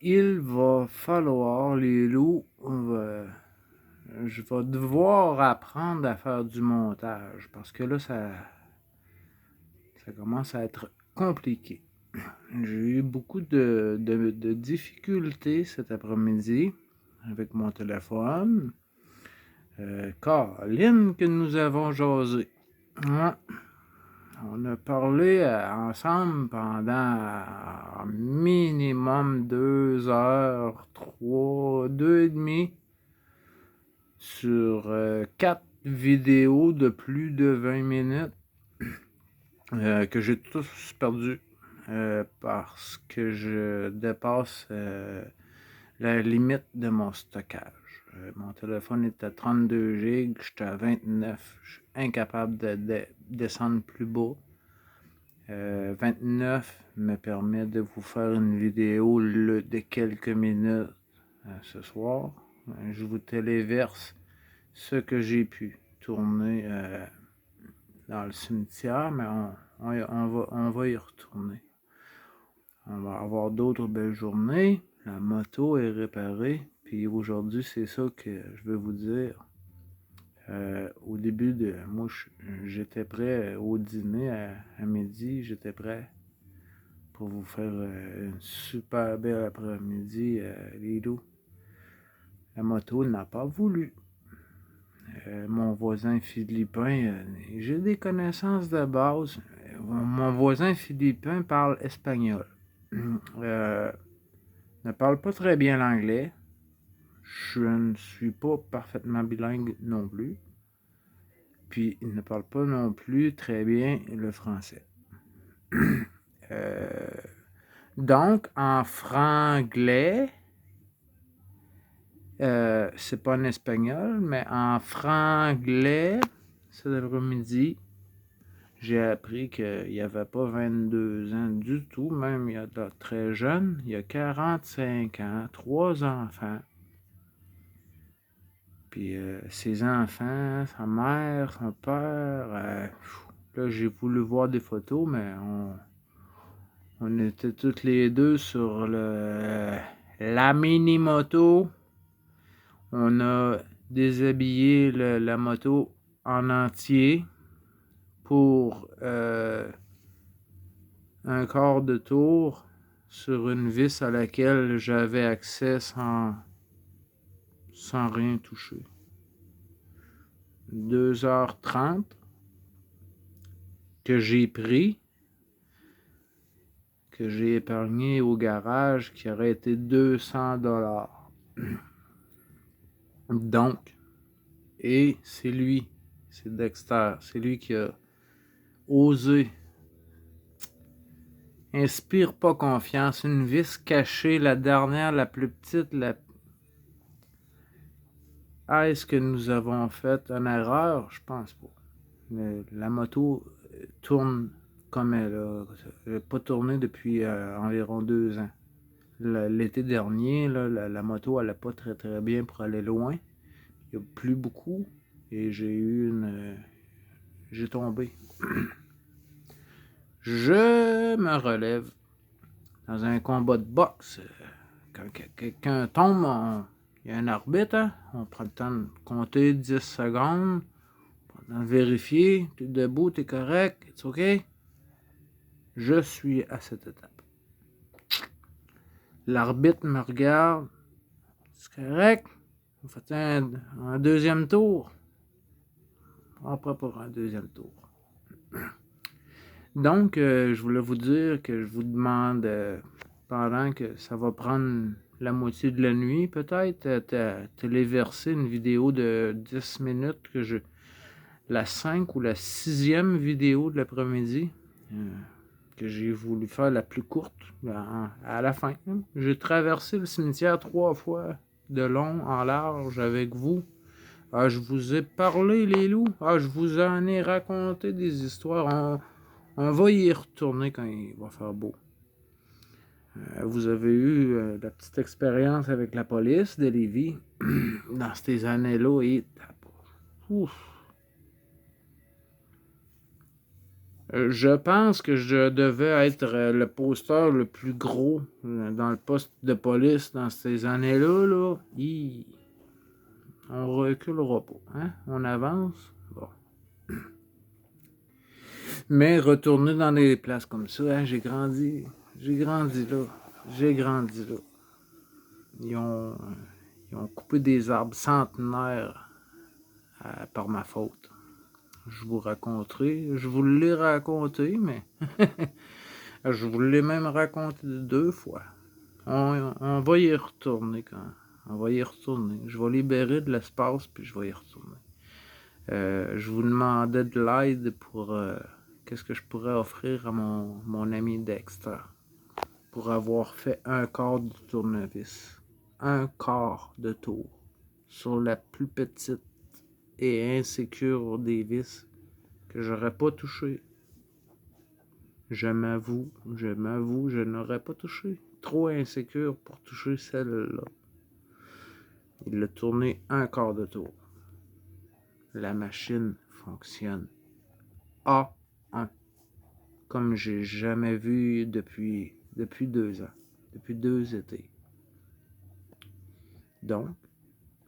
il va falloir, les loups, je vais devoir apprendre à faire du montage parce que là, ça commence à être compliqué. J'ai eu beaucoup de difficultés cet après-midi avec mon téléphone. Caroline, que nous avons jasé. Ouais. On a parlé ensemble pendant minimum 2 heures, 2 et demie, sur 4 vidéos de plus de 20 minutes que j'ai tous perdu parce que je dépasse la limite de mon stockage. Mon téléphone est à 32 GB, j'étais à 29. Je suis incapable de descendre plus bas. 29 me permet de vous faire une vidéo de quelques minutes ce soir. Je vous téléverse ce que j'ai pu tourner dans le cimetière, mais on va y retourner. On va avoir d'autres belles journées. La moto est réparée. Puis aujourd'hui, c'est ça que je veux vous dire. Au début moi, j'étais prêt au dîner à midi. J'étais prêt pour vous faire une super belle après-midi, les loups. La moto n'a pas voulu. Mon voisin philippin, j'ai des connaissances de base. Mon voisin philippin parle espagnol. Ne parle pas très bien l'anglais. Je ne suis pas parfaitement bilingue non plus. Puis il ne parle pas non plus très bien le français. Donc, en franglais, c'est pas en espagnol, mais en franglais, cet après-midi, j'ai appris qu'il n'y avait pas 22 ans du tout, même il y a de très jeune, il y a 45 ans, 3 enfants. Puis ses enfants, sa mère, son père, là j'ai voulu voir des photos, mais on était tous les deux sur la mini-moto. On a déshabillé la moto en entier pour un quart de tour sur une vis à laquelle j'avais accès sans rien toucher. 2h30 que j'ai pris, que j'ai épargné au garage, qui aurait été 200$. Donc, et c'est lui, c'est Dexter, c'est lui qui a osé. Inspire pas confiance, une vis cachée, la dernière, la plus petite, Est-ce que nous avons fait une erreur? Je pense pas. La moto tourne comme elle a pas tourné depuis environ 2 ans. L'été dernier, là, la moto allait pas très très bien pour aller loin. Il y a plu beaucoup et j'ai tombé. Je me relève dans un combat de boxe. Quand quelqu'un tombe, il y a un arbitre, hein? On prend le temps de compter 10 secondes, de vérifier, t'es debout, t'es correct, it's OK. Je suis à cette étape. L'arbitre me regarde, c'est correct, on fait un deuxième tour. On prend pour un deuxième tour. Donc, je voulais vous dire que je vous demande, pendant que ça va prendre la moitié de la nuit, peut-être, téléverser une vidéo de 10 minutes, la 5 ou la 6e vidéo de l'après-midi, que j'ai voulu faire la plus courte, à la fin. J'ai traversé le cimetière 3 fois, de long en large, avec vous. Ah, je vous ai parlé, les loups. Ah, je vous en ai raconté des histoires. On va y retourner quand il va faire beau. Vous avez eu la petite expérience avec la police de Lévis dans ces années-là. Et ouf. Je pense que je devais être le posteur le plus gros dans le poste de police dans ces années-là. Là. On reculera pas. Hein? On avance. Bon. Mais retourner dans des places comme ça, hein, j'ai grandi. J'ai grandi là. J'ai grandi là. Ils ont, ils ont coupé des arbres centenaires par ma faute. Je vous raconterai. Je vous l'ai raconté, mais je vous l'ai même raconté 2 fois. On va y retourner quand. On va y retourner. Je vais libérer de l'espace, puis je vais y retourner. Je vous demandais de l'aide pour qu'est-ce que je pourrais offrir à mon ami Dexter pour avoir fait un quart de tournevis. Un quart de tour sur la plus petite et insécure des vis que j'aurais pas touché. Je m'avoue, je n'aurais pas touché. Trop insécure pour toucher celle-là. Il a tourné un quart de tour. La machine fonctionne. A1. Comme j'ai jamais vu depuis 2 ans. Depuis 2 étés. Donc,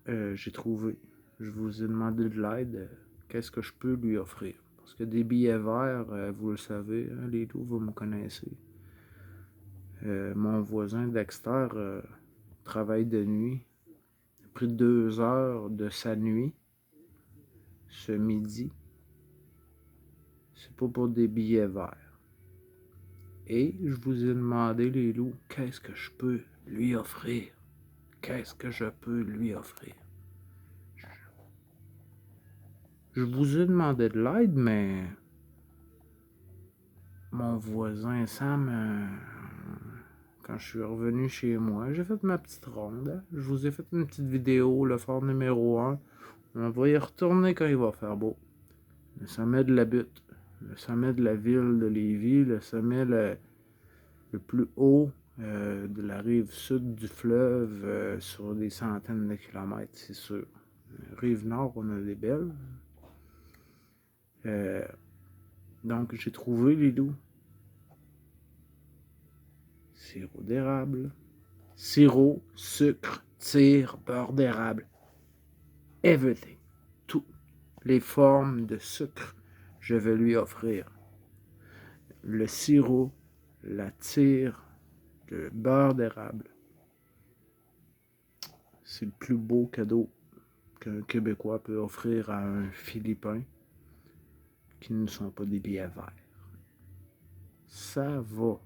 j'ai trouvé. Je vous ai demandé de l'aide. Qu'est-ce que je peux lui offrir? Parce que des billets verts, vous le savez, hein, les loups, vous me connaissez. Mon voisin Dexter travaille de nuit. Il a pris 2 heures de sa nuit ce midi. C'est pas pour des billets verts. Et je vous ai demandé, les loups, qu'est-ce que je peux lui offrir? Qu'est-ce que je peux lui offrir? Je vous ai demandé de l'aide, mais mon voisin Sam, quand je suis revenu chez moi, j'ai fait ma petite ronde. Je vous ai fait une petite vidéo, le fort numéro 1. On va y retourner quand il va faire beau. Le sommet de la butte, le sommet de la ville de Lévis, le sommet le plus haut de la rive sud du fleuve sur des centaines de kilomètres, c'est sûr. Rive nord, on a des belles. Donc, j'ai trouvé les loups. Sirop d'érable. Sirop, sucre, tire, beurre d'érable. Everything. Toutes les formes de sucre, je vais lui offrir. Le sirop, la tire, le beurre d'érable. C'est le plus beau cadeau qu'un Québécois peut offrir à un Philippin qui ne sont pas des billets verts. Ça va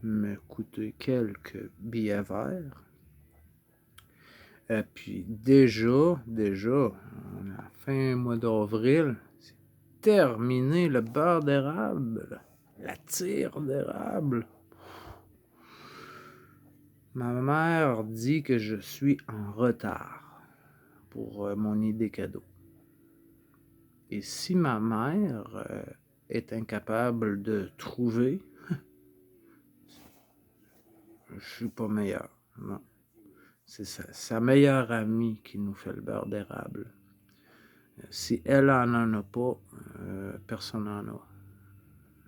me coûter quelques billets verts. Et puis déjà, on a fin mois d'avril, c'est terminé le beurre d'érable, la tire d'érable. Ma mère dit que je suis en retard pour mon idée cadeau. Et si ma mère est incapable de trouver, je suis pas meilleur. Non. C'est sa meilleure amie qui nous fait le beurre d'érable. Si elle n'en a pas, personne n'en a.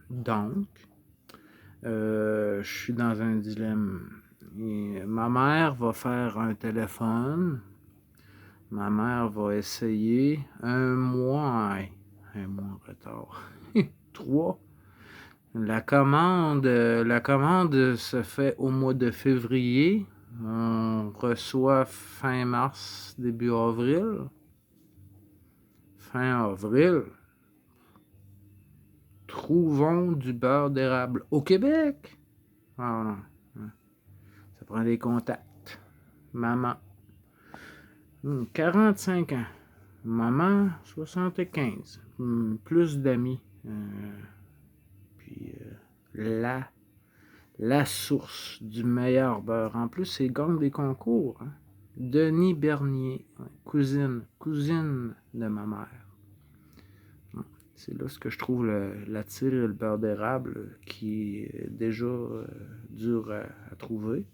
Donc, je suis dans un dilemme. Et ma mère va faire un téléphone. Ma mère va essayer 1 mois en retard. 3. La commande se fait au mois de février. On reçoit fin mars, début avril. Fin avril. Trouvons du beurre d'érable au Québec. Ah non. Ça prend des contacts. Maman. 45 ans. Maman, 75. Plus d'amis. Puis la source du meilleur beurre. En plus, c'est gagne des concours. Hein? Denis Bernier, cousine de ma mère. C'est là ce que je trouve la tire et le beurre d'érable qui est déjà dur à trouver.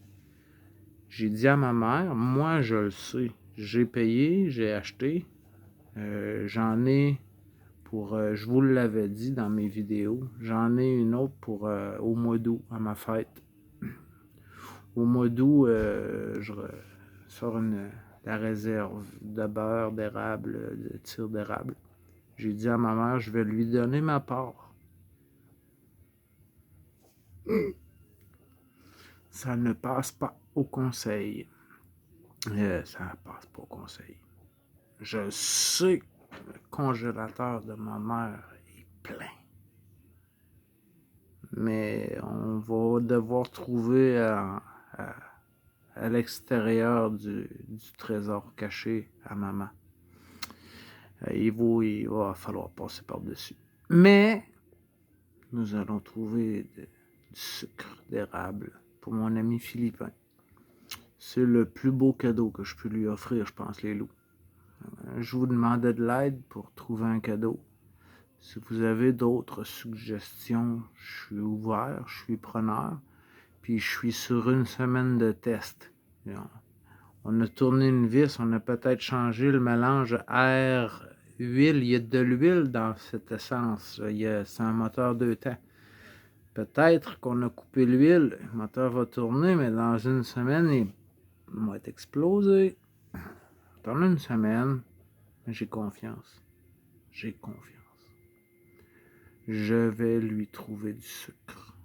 J'ai dit à ma mère, moi je le sais, j'ai payé, j'ai acheté, j'en ai je vous l'avais dit dans mes vidéos, j'en ai une autre pour au mois d'août, à ma fête. Au mois d'août, je sors la réserve de beurre d'érable, de tire d'érable. J'ai dit à ma mère, je vais lui donner ma part. Ça ne passe pas au conseil. Ça ne passe pas au conseil. Je sais que le congélateur de ma mère est plein. Mais on va devoir trouver à l'extérieur du trésor caché à maman. Il va falloir passer par-dessus. Mais nous allons trouver du sucre d'érable pour mon ami Philippin. C'est le plus beau cadeau que je peux lui offrir, je pense, les loups. Je vous demandais de l'aide pour trouver un cadeau. Si vous avez d'autres suggestions, je suis ouvert, je suis preneur. Puis je suis sur une semaine de test. On a tourné une vis, on a peut-être changé le mélange air-huile. Il y a de l'huile dans cette essence. C'est un moteur 2 temps. Peut-être qu'on a coupé l'huile, le moteur va tourner, mais dans une semaine, il va être explosé. Dans une semaine, j'ai confiance. J'ai confiance. Je vais lui trouver du sucre.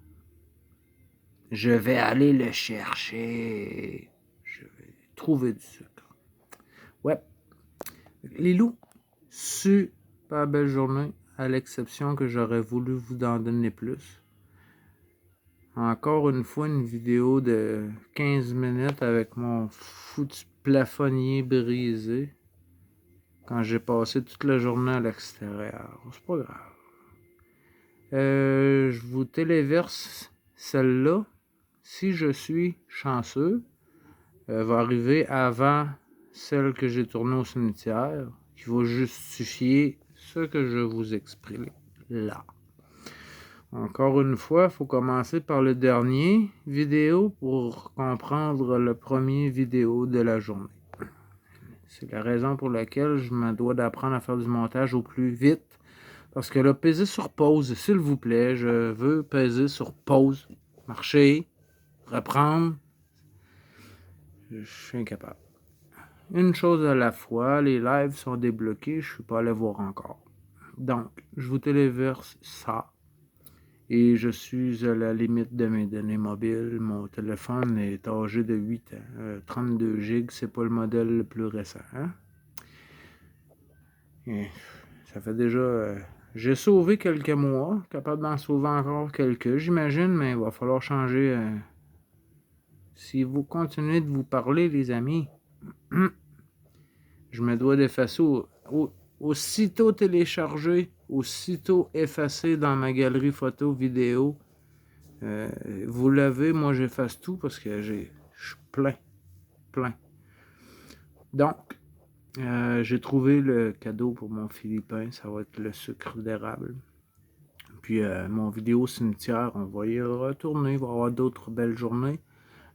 Je vais aller le chercher. Je vais trouver du sucre. Ouais. Les loups, super belle journée, à l'exception que j'aurais voulu vous en donner plus. Encore une fois, une vidéo de 15 minutes avec mon foutu plafonnier brisé quand j'ai passé toute la journée à l'extérieur. C'est pas grave. Je vous téléverse celle-là. Si je suis chanceux, va arriver avant celle que j'ai tournée au cimetière, qui va justifier ce que je vous exprime là. Encore une fois, il faut commencer par le dernier vidéo pour comprendre le premier vidéo de la journée. C'est la raison pour laquelle je me dois d'apprendre à faire du montage au plus vite. Parce que là, peser sur pause, s'il vous plaît, je veux peser sur pause, marcher, reprendre. Je suis incapable. Une chose à la fois, les lives sont débloqués, je ne suis pas allé voir encore. Donc, je vous téléverse ça. Et je suis à la limite de mes données mobiles. Mon téléphone est âgé de 8 ans. 32 GB, c'est pas le modèle le plus récent. Hein? Et ça fait déjà... j'ai sauvé quelques mois, capable d'en sauver encore quelques, j'imagine, mais il va falloir changer. Si vous continuez de vous parler, les amis, je me dois d'effacer aussitôt téléchargé, aussitôt effacé dans ma galerie photo, vidéo. Vous l'avez, moi j'efface tout parce que je suis plein. Donc, j'ai trouvé le cadeau pour mon Philippin, ça va être le sucre d'érable. Puis mon vidéo cimetière, on va y retourner, il va y avoir d'autres belles journées.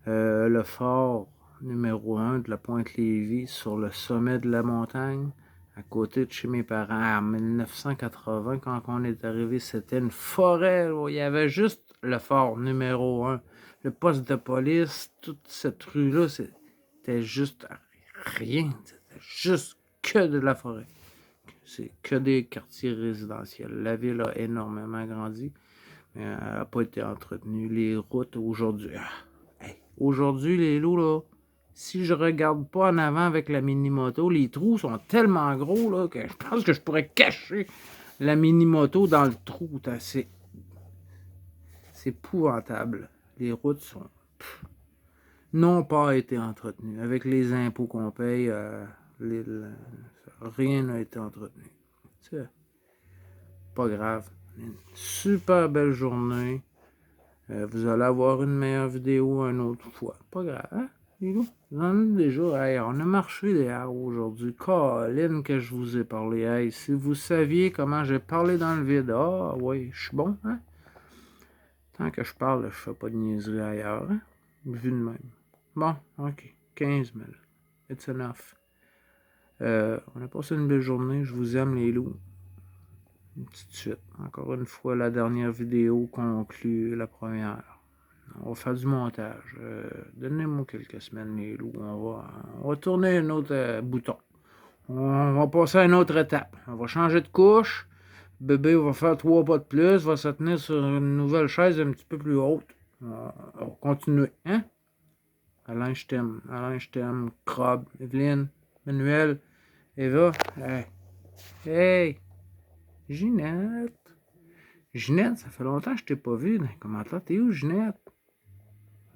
Le fort numéro 1 de la Pointe-Lévis, sur le sommet de la montagne, à côté de chez mes parents, en 1980, quand on est arrivé, c'était une forêt, où il y avait juste le fort numéro 1. Le poste de police, toute cette rue-là, c'était juste rien. C'était juste que de la forêt. C'est que des quartiers résidentiels. La ville a énormément grandi, mais elle n'a pas été entretenue. Les routes aujourd'hui... Aujourd'hui, les loups, là, si je regarde pas en avant avec la mini-moto, les trous sont tellement gros là, que je pense que je pourrais cacher la mini-moto dans le trou. C'est épouvantable. Les routes n'ont pas été entretenues. Avec les impôts qu'on paye, rien n'a été entretenu. C'est pas grave. Une super belle journée. Vous allez avoir une meilleure vidéo une autre fois. Pas grave, hein? Vous en avez déjà. Hey, on a marché dehors aujourd'hui. Colin que je vous ai parlé. Hey, si vous saviez comment j'ai parlé dans le vide. Ah oui, je suis bon, hein? Tant que je parle, je fais pas de niaiserie ailleurs, hein? Vu de même. Bon, ok. 15 000. It's enough. On a passé une belle journée. Je vous aime, les loups. une petite suite. Encore une fois, la dernière vidéo conclut la première. On va faire du montage. Donnez-moi quelques semaines, les loups. On va tourner un autre bouton. On va passer à une autre étape. On va changer de couche. Bébé va faire 3 pas de plus. Va se tenir sur une nouvelle chaise un petit peu plus haute. On va continuer. Hein? Alain, je t'aime. Alain, je t'aime. Crabe, Evelyne, Manuel, Eva. Hey! Hey! Ginette! Ginette, ça fait longtemps que je t'ai pas vu dans les commentaires. T'es où, Ginette?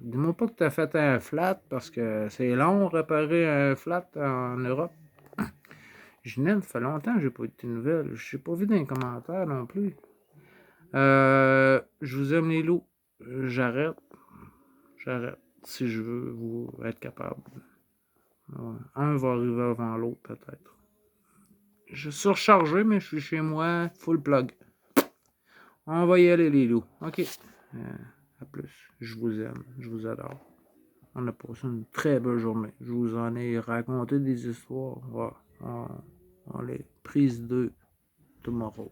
Dis-moi pas que t'as fait un flat parce que c'est long réparer un flat en Europe. Ginette, ça fait longtemps que j'ai pas eu de tes nouvelles. Je t'ai pas vu dans les commentaires non plus. Je vous aime les loups. J'arrête. Si je veux vous être capable. Ouais. Un va arriver avant l'autre peut-être. Je suis surchargé, mais je suis chez moi, full plug. On va y aller les loups. Ok. À plus. Je vous aime. Je vous adore. On a passé une très belle journée. Je vous en ai raconté des histoires. Ouais. On les prise de tomorrow.